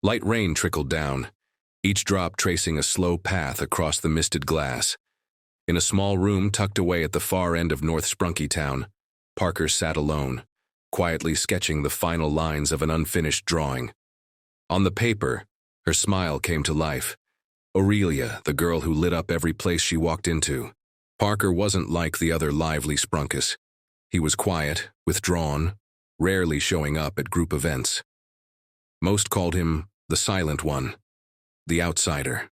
Light rain trickled down, each drop tracing a slow path across the misted glass. In a small room tucked away at the far end of North Sprunki town, Parker sat alone, quietly sketching the final lines of an unfinished drawing. On the paper, her smile came to life. Aurelia, the girl who lit up every place she walked into. Parker wasn't like the other lively Sprunkus. He was quiet, withdrawn, rarely showing up at group events. Most called him the silent one, the outsider.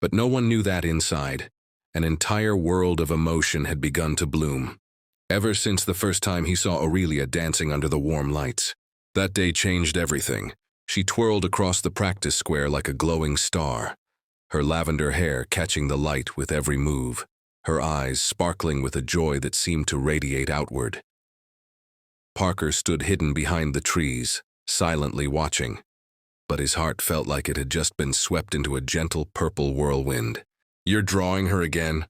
But no one knew that inside, an entire world of emotion had begun to bloom. Ever since the first time he saw Aurelia dancing under the warm lights. That day changed everything. She twirled across the practice square like a glowing star, her lavender hair catching the light with every move, her eyes sparkling with a joy that seemed to radiate outward. Parker stood hidden behind the trees, silently watching, but his heart felt like it had just been swept into a gentle purple whirlwind. "You're drawing her again?"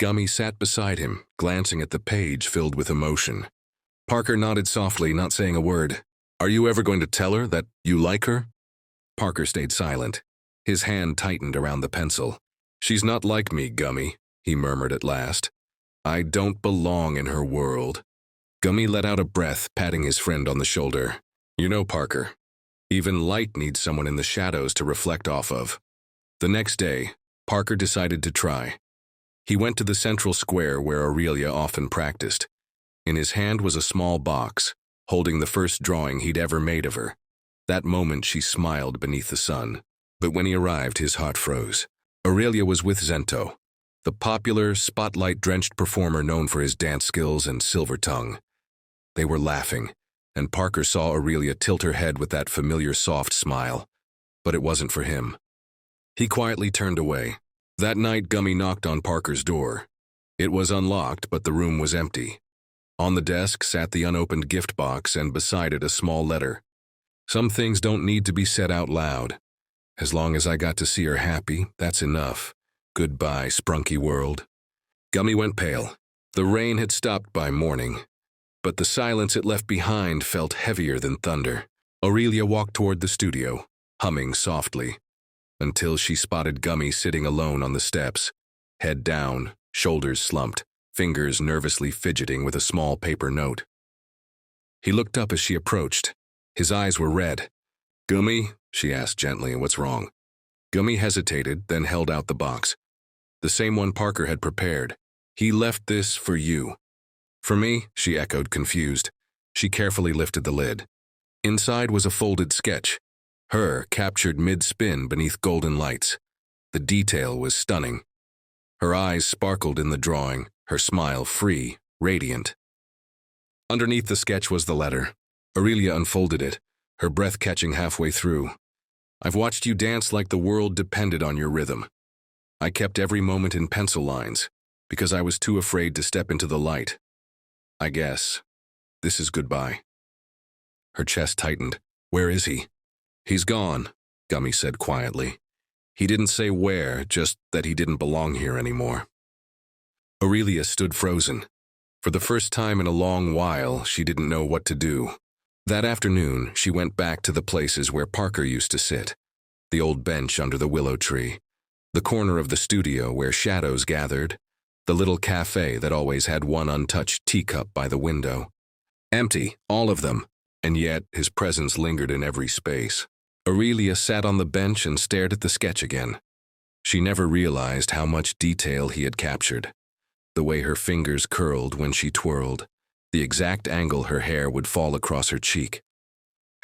Gummy sat beside him, glancing at the page filled with emotion. Parker nodded softly, not saying a word. "Are you ever going to tell her that you like her?" Parker stayed silent. His hand tightened around the pencil. "She's not like me, Gummy," he murmured at last. "I don't belong in her world." Gummy let out a breath, patting his friend on the shoulder. "You know, Parker, even light needs someone in the shadows to reflect off of." The next day, Parker decided to try. He went to the central square where Aurelia often practiced. In his hand was a small box, holding the first drawing he'd ever made of her. That moment she smiled beneath the sun, but when he arrived his heart froze. Aurelia was with Zento, the popular, spotlight-drenched performer known for his dance skills and silver tongue. They were laughing, and Parker saw Aurelia tilt her head with that familiar soft smile, but it wasn't for him. He quietly turned away. That night Gummy knocked on Parker's door. It was unlocked, but the room was empty. On the desk sat the unopened gift box and beside it a small letter. "Some things don't need to be said out loud. As long as I got to see her happy, that's enough. Goodbye, Sprunki world." Gummy went pale. The rain had stopped by morning, but the silence it left behind felt heavier than thunder. Aurelia walked toward the studio, humming softly, until she spotted Gummy sitting alone on the steps, head down, shoulders slumped, fingers nervously fidgeting with a small paper note. He looked up as she approached. His eyes were red. "Gummy?" she asked gently, "what's wrong?" Gummy hesitated, then held out the box. The same one Parker had prepared. "He left this for you." "For me?" she echoed, confused. She carefully lifted the lid. Inside was a folded sketch, her captured mid-spin beneath golden lights. The detail was stunning. Her eyes sparkled in the drawing, her smile free, radiant. Underneath the sketch was the letter. Aurelia unfolded it, her breath catching halfway through. "I've watched you dance like the world depended on your rhythm. I kept every moment in pencil lines, because I was too afraid to step into the light. I guess this is goodbye." Her chest tightened. "Where is he?" "He's gone," Gummy said quietly. He didn't say where, just that he didn't belong here anymore. Aurelia stood frozen. For the first time in a long while, she didn't know what to do. That afternoon, she went back to the places where Parker used to sit. The old bench under the willow tree, the corner of the studio where shadows gathered, the little cafe that always had one untouched teacup by the window. Empty, all of them, and yet his presence lingered in every space. Aurelia sat on the bench and stared at the sketch again. She never realized how much detail he had captured. The way her fingers curled when she twirled, the exact angle her hair would fall across her cheek.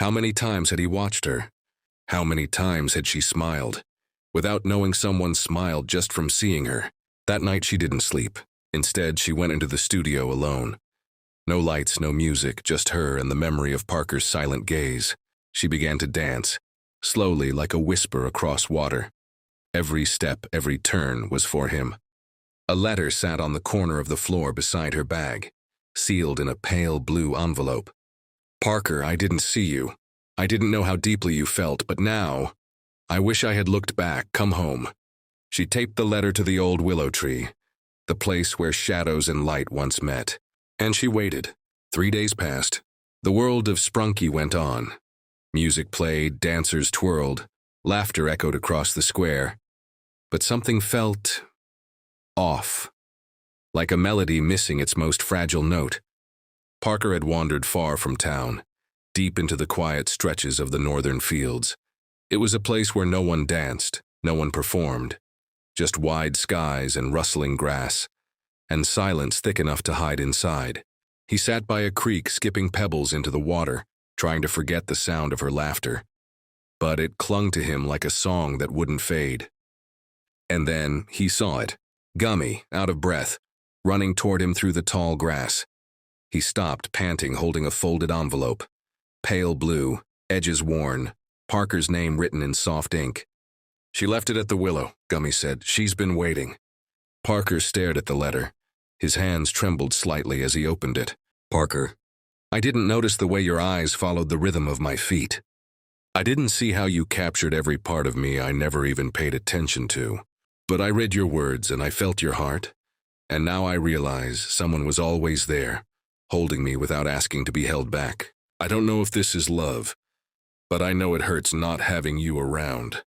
How many times had he watched her? How many times had she smiled? Without knowing someone smiled just from seeing her. That night she didn't sleep. Instead, she went into the studio alone. No lights, no music, just her and the memory of Parker's silent gaze. She began to dance, slowly like a whisper across water. Every step, every turn was for him. A letter sat on the corner of the floor beside her bag, sealed in a pale blue envelope. "Parker, I didn't see you. I didn't know how deeply you felt, but now, I wish I had looked back. Come home." She taped the letter to the old willow tree, the place where shadows and light once met. And she waited. 3 days passed. The world of Sprunki went on. Music played, dancers twirled, laughter echoed across the square. But something felt off, like a melody missing its most fragile note. Parker had wandered far from town, deep into the quiet stretches of the northern fields. It was a place where no one danced, no one performed, just wide skies and rustling grass, and silence thick enough to hide inside. He sat by a creek, skipping pebbles into the water, trying to forget the sound of her laughter. But it clung to him like a song that wouldn't fade. And then he saw it, Gummy, out of breath, running toward him through the tall grass. He stopped, panting, holding a folded envelope. Pale blue, edges worn, Parker's name written in soft ink. "She left it at the Willow," Gummy said. "She's been waiting." Parker stared at the letter. His hands trembled slightly as he opened it. "Parker, I didn't notice the way your eyes followed the rhythm of my feet. I didn't see how you captured every part of me I never even paid attention to. But I read your words and I felt your heart. And now I realize someone was always there, holding me without asking to be held back. I don't know if this is love, but I know it hurts not having you around."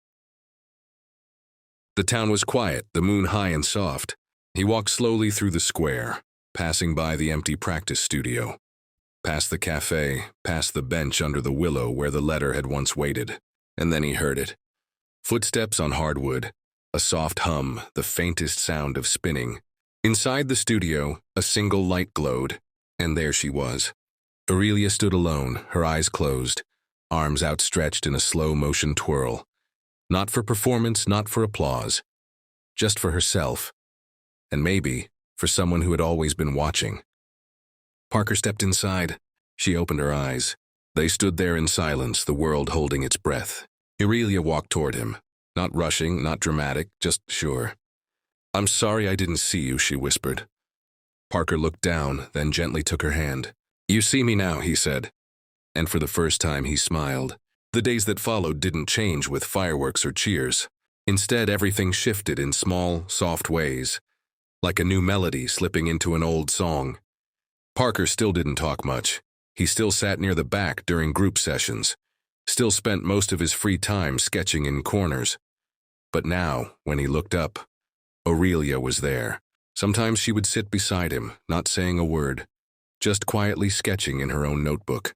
The town was quiet, the moon high and soft. He walked slowly through the square, passing by the empty practice studio, past the cafe, past the bench under the willow where the letter had once waited. And then he heard it. Footsteps on hardwood, a soft hum, the faintest sound of spinning. Inside the studio, a single light glowed, and there she was. Aurelia stood alone, her eyes closed, arms outstretched in a slow-motion twirl. Not for performance, not for applause, just for herself. And maybe for someone who had always been watching. Parker stepped inside. She opened her eyes. They stood there in silence, the world holding its breath. Aurelia walked toward him, not rushing, not dramatic, just sure. "I'm sorry I didn't see you," she whispered. Parker looked down, then gently took her hand. "You see me now," he said. And for the first time he smiled. The days that followed didn't change with fireworks or cheers. Instead, everything shifted in small, soft ways, like a new melody slipping into an old song. Parker still didn't talk much. He still sat near the back during group sessions, still spent most of his free time sketching in corners. But now, when he looked up, Aurelia was there. Sometimes she would sit beside him, not saying a word, just quietly sketching in her own notebook,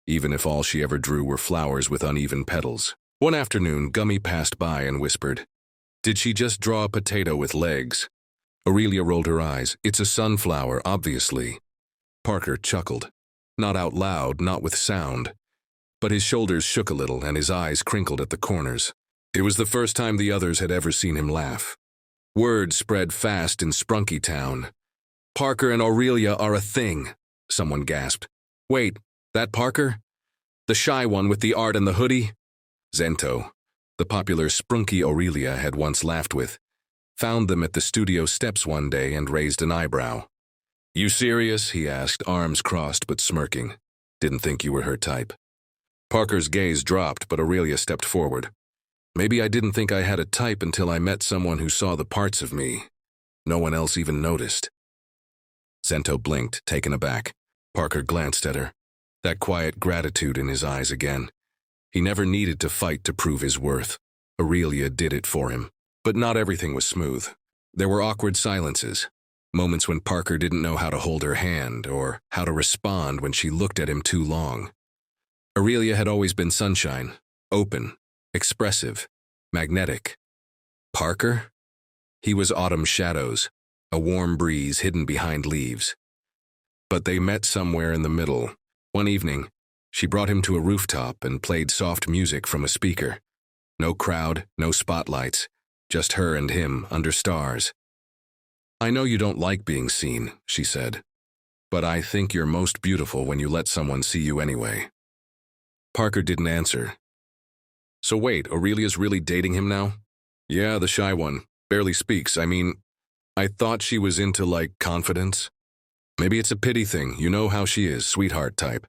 even if all she ever drew were flowers with uneven petals. One afternoon, Gummy passed by and whispered, "Did she just draw a potato with legs?" Aurelia rolled her eyes. "It's a sunflower, obviously." Parker chuckled. Not out loud, not with sound. But his shoulders shook a little and his eyes crinkled at the corners. It was the first time the others had ever seen him laugh. Word spread fast in Sprunki town. "Parker and Aurelia are a thing," someone gasped. "Wait, that Parker? The shy one with the art and the hoodie?" Zento, the popular Sprunki Aurelia had once laughed with, found them at the studio steps one day and raised an eyebrow. "You serious?" he asked, arms crossed but smirking. "Didn't think you were her type." Parker's gaze dropped, but Aurelia stepped forward. "Maybe I didn't think I had a type until I met someone who saw the parts of me no one else even noticed." Zento blinked, taken aback. Parker glanced at her, that quiet gratitude in his eyes again. He never needed to fight to prove his worth. Aurelia did it for him. But not everything was smooth. There were awkward silences, moments when Parker didn't know how to hold her hand or how to respond when she looked at him too long. Aurelia had always been sunshine, open, expressive, magnetic. Parker? He was autumn shadows, a warm breeze hidden behind leaves. But they met somewhere in the middle. One evening, she brought him to a rooftop and played soft music from a speaker. No crowd, no spotlights, just her and him under stars. "I know you don't like being seen," she said, "but I think you're most beautiful when you let someone see you anyway." Parker didn't answer. "So wait, Aurelia's really dating him now?" "Yeah, the shy one. Barely speaks. I mean, I thought she was into, confidence. Maybe it's a pity thing. You know how she is, sweetheart type."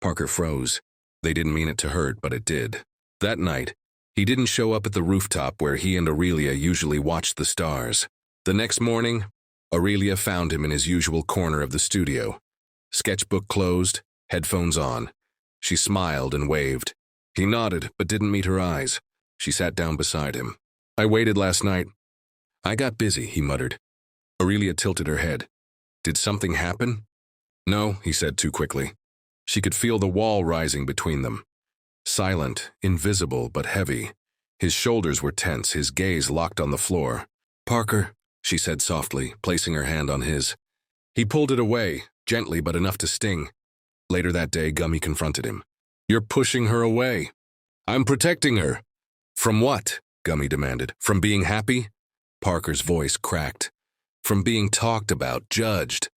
Parker froze. They didn't mean it to hurt, but it did. That night, he didn't show up at the rooftop where he and Aurelia usually watched the stars. The next morning, Aurelia found him in his usual corner of the studio. Sketchbook closed, headphones on. She smiled and waved. He nodded, but didn't meet her eyes. She sat down beside him. I waited last night. I got busy, he muttered. Aurelia tilted her head. Did something happen? No, he said too quickly. She could feel the wall rising between them. Silent, invisible, but heavy. His shoulders were tense, his gaze locked on the floor. Parker, she said softly, placing her hand on his. He pulled it away, gently but enough to sting. Later that day, Gummy confronted him. You're pushing her away. I'm protecting her. From what? Gummy demanded. From being happy? Parker's voice cracked. From being talked about, judged.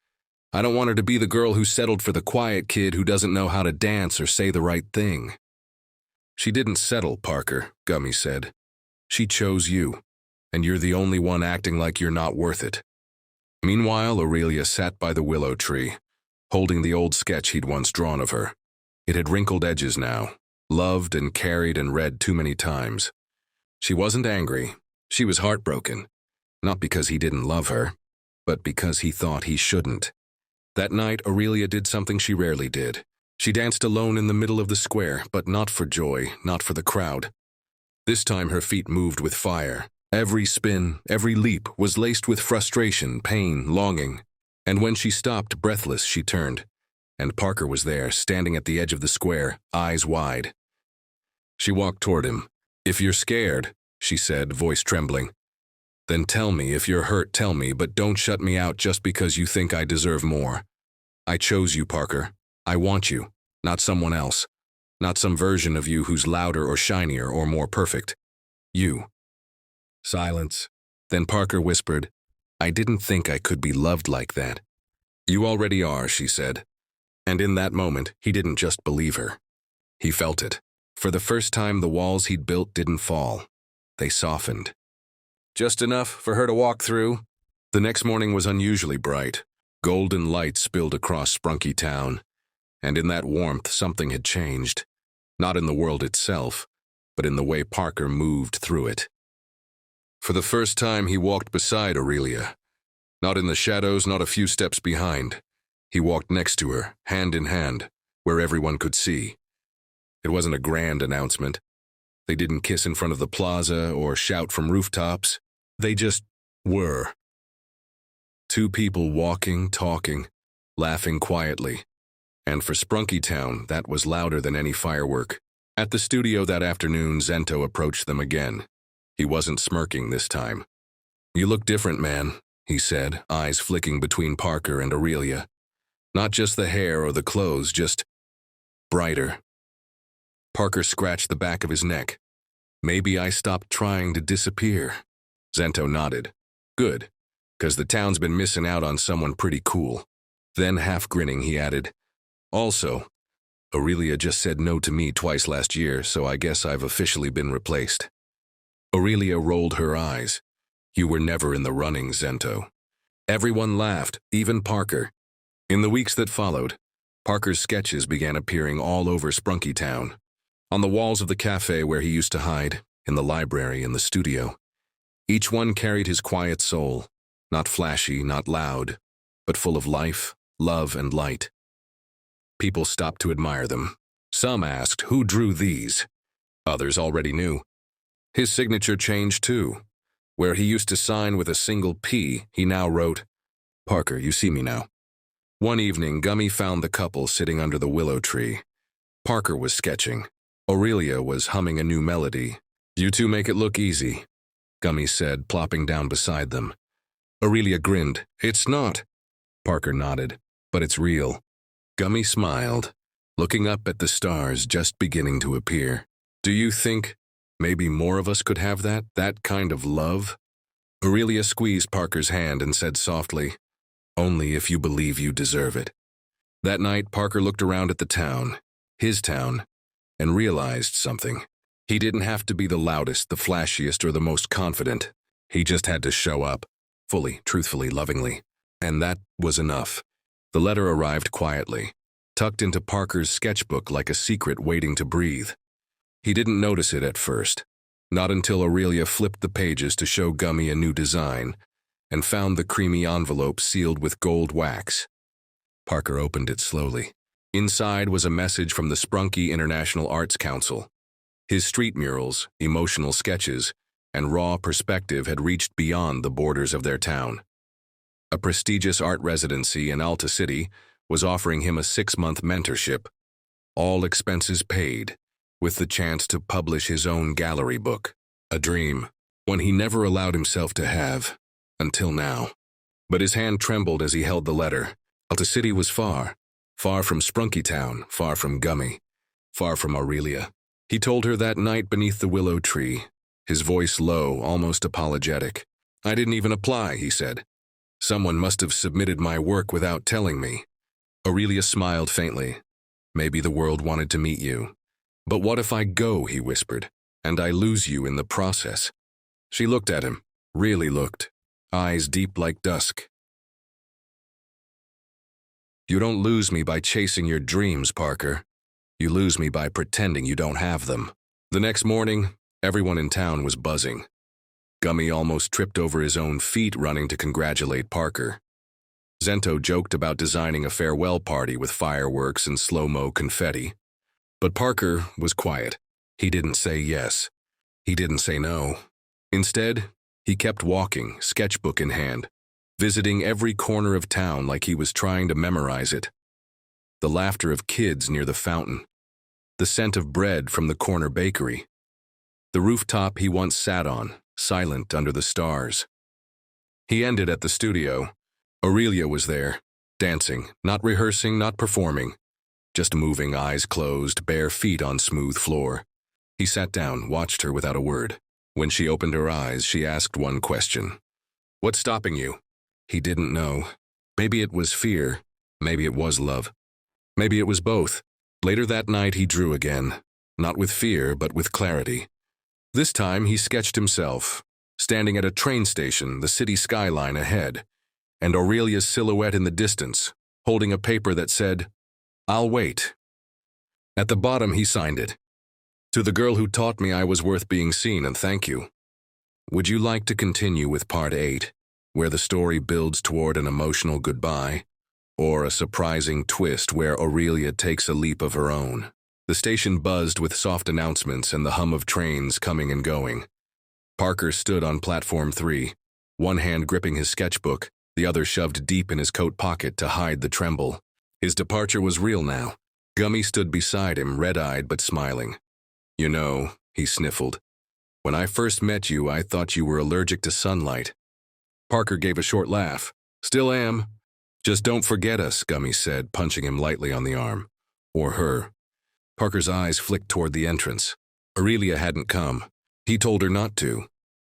I don't want her to be the girl who settled for the quiet kid who doesn't know how to dance or say the right thing. She didn't settle, Parker, Gummy said. She chose you, and you're the only one acting like you're not worth it. Meanwhile, Aurelia sat by the willow tree, holding the old sketch he'd once drawn of her. It had wrinkled edges now, loved and carried and read too many times. She wasn't angry. She was heartbroken. Not because he didn't love her, but because he thought he shouldn't. That night, Aurelia did something she rarely did. She danced alone in the middle of the square, but not for joy, not for the crowd. This time her feet moved with fire. Every spin, every leap was laced with frustration, pain, longing. And when she stopped, breathless, she turned. And Parker was there, standing at the edge of the square, eyes wide. She walked toward him. If you're scared, she said, voice trembling, then tell me. If you're hurt, tell me, but don't shut me out just because you think I deserve more. I chose you, Parker. I want you, not someone else. Not some version of you who's louder or shinier or more perfect. You. Silence. Then Parker whispered, I didn't think I could be loved like that. You already are, she said. And in that moment, he didn't just believe her. He felt it. For the first time, the walls he'd built didn't fall. They softened. Just enough for her to walk through. The next morning was unusually bright. Golden light spilled across Sprunki town. And in that warmth, something had changed. Not in the world itself, but in the way Parker moved through it. For the first time, he walked beside Aurelia. Not in the shadows, not a few steps behind. He walked next to her, hand in hand, where everyone could see. It wasn't a grand announcement. They didn't kiss in front of the plaza or shout from rooftops. They just were. Two people walking, talking, laughing quietly. And for Sprunki town, that was louder than any firework. At the studio that afternoon, Zento approached them again. He wasn't smirking this time. You look different, man, he said, eyes flicking between Parker and Aurelia. Not just the hair or the clothes, just brighter. Parker scratched the back of his neck. Maybe I stopped trying to disappear. Zento nodded. Good, 'cause the town's been missing out on someone pretty cool. Then, half grinning, he added, also, Aurelia just said no to me twice last year, so I guess I've officially been replaced. Aurelia rolled her eyes. You were never in the running, Zento. Everyone laughed, even Parker. In the weeks that followed, Parker's sketches began appearing all over Sprunki town. On the walls of the cafe where he used to hide, in the library, in the studio. Each one carried his quiet soul, not flashy, not loud, but full of life, love, and light. People stopped to admire them. Some asked, who drew these? Others already knew. His signature changed too. Where he used to sign with a single P, he now wrote, Parker, you see me now. One evening, Gummy found the couple sitting under the willow tree. Parker was sketching. Aurelia was humming a new melody. You two make it look easy, Gummy said, plopping down beside them. Aurelia grinned. It's not. Parker nodded. But it's real. Gummy smiled, looking up at the stars just beginning to appear. Do you think maybe more of us could have that kind of love? Aurelia squeezed Parker's hand and said softly, only if you believe you deserve it. That night, Parker looked around at the town, his town, and realized something. He didn't have to be the loudest, the flashiest, or the most confident. He just had to show up, fully, truthfully, lovingly. And that was enough. The letter arrived quietly, tucked into Parker's sketchbook like a secret waiting to breathe. He didn't notice it at first, not until Aurelia flipped the pages to show Gummy a new design and found the creamy envelope sealed with gold wax. Parker opened it slowly. Inside was a message from the Sprunki International Arts Council. His street murals, emotional sketches, and raw perspective had reached beyond the borders of their town. A prestigious art residency in Alta City was offering him a 6-month mentorship, all expenses paid, with the chance to publish his own gallery book. A dream, one he never allowed himself to have, until now. But his hand trembled as he held the letter. Alta City was far, far from Sprunki Town, far from Gummy, far from Aurelia. He told her that night beneath the willow tree, his voice low, almost apologetic. "I didn't even apply," he said. "Someone must have submitted my work without telling me." Aurelia smiled faintly. "Maybe the world wanted to meet you. But what if I go," he whispered, "and I lose you in the process?" She looked at him, really looked, eyes deep like dusk. "You don't lose me by chasing your dreams, Parker. You lose me by pretending you don't have them." The next morning, everyone in town was buzzing. Gummy almost tripped over his own feet running to congratulate Parker. Zento joked about designing a farewell party with fireworks and slow-mo confetti. But Parker was quiet. He didn't say yes. He didn't say no. Instead, he kept walking, sketchbook in hand, visiting every corner of town like he was trying to memorize it. The laughter of kids near the fountain. The scent of bread from the corner bakery. The rooftop he once sat on, silent under the stars. He ended at the studio. Aurelia was there, dancing, not rehearsing, not performing, just moving, eyes closed, bare feet on smooth floor. He sat down, watched her without a word. When she opened her eyes, she asked one question. "What's stopping you?" He didn't know. Maybe it was fear. Maybe it was love. Maybe it was both. Later that night he drew again, not with fear, but with clarity. This time he sketched himself, standing at a train station, the city skyline ahead, and Aurelia's silhouette in the distance, holding a paper that said, "I'll wait." At the bottom he signed it. "To the girl who taught me I was worth being seen, and thank you. Would you like to continue with part 8, where the story builds toward an emotional goodbye, or a surprising twist where Aurelia takes a leap of her own?" The station buzzed with soft announcements and the hum of trains coming and going. Parker stood on platform 3, one hand gripping his sketchbook, the other shoved deep in his coat pocket to hide the tremble. His departure was real now. Gummy stood beside him, red-eyed but smiling. "You know," he sniffled, "when I first met you, I thought you were allergic to sunlight." Parker gave a short laugh. "Still am." "Just don't forget us," Gummy said, punching him lightly on the arm. Or her. Parker's eyes flicked toward the entrance. Aurelia hadn't come. He told her not to.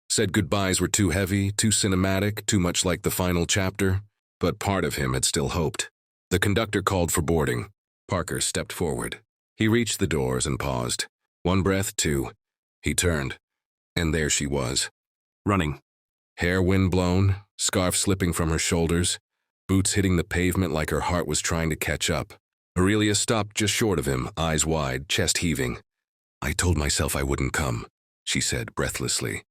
Said goodbyes were too heavy, too cinematic, too much like the final chapter. But part of him had still hoped. The conductor called for boarding. Parker stepped forward. He reached the doors and paused. One breath, two. He turned. And there she was. Running. Hair wind-blown, scarf slipping from her shoulders, boots hitting the pavement like her heart was trying to catch up. Aurelia stopped just short of him, eyes wide, chest heaving. "I told myself I wouldn't come," she said breathlessly.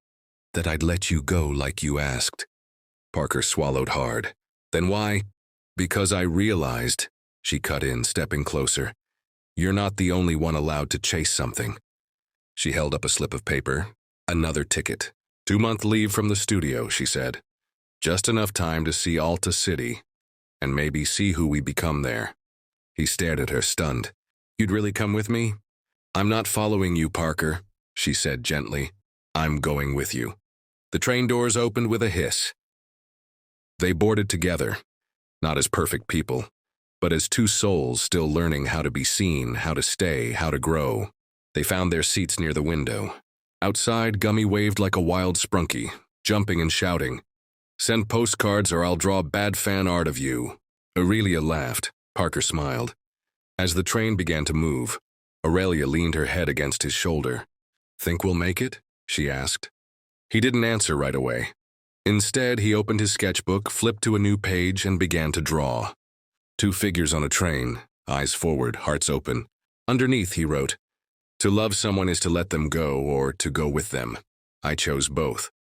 "That I'd let you go like you asked." Parker swallowed hard. "Then why?" "Because I realized," she cut in, stepping closer, "you're not the only one allowed to chase something." She held up a slip of paper. "Another ticket. 2-month leave from the studio," she said. "Just enough time to see Alta City, and maybe see who we become there." He stared at her, stunned. "You'd really come with me?" "I'm not following you, Parker," she said gently. "I'm going with you." The train doors opened with a hiss. They boarded together, not as perfect people, but as two souls still learning how to be seen, how to stay, how to grow. They found their seats near the window. Outside, Gummy waved like a wild Sprunki, jumping and shouting, "Send postcards or I'll draw bad fan art of you." Aurelia laughed. Parker smiled. As the train began to move, Aurelia leaned her head against his shoulder. "Think we'll make it?" she asked. He didn't answer right away. Instead, he opened his sketchbook, flipped to a new page, and began to draw. 2 figures on a train, eyes forward, hearts open. Underneath, he wrote, "To love someone is to let them go or to go with them. I chose both."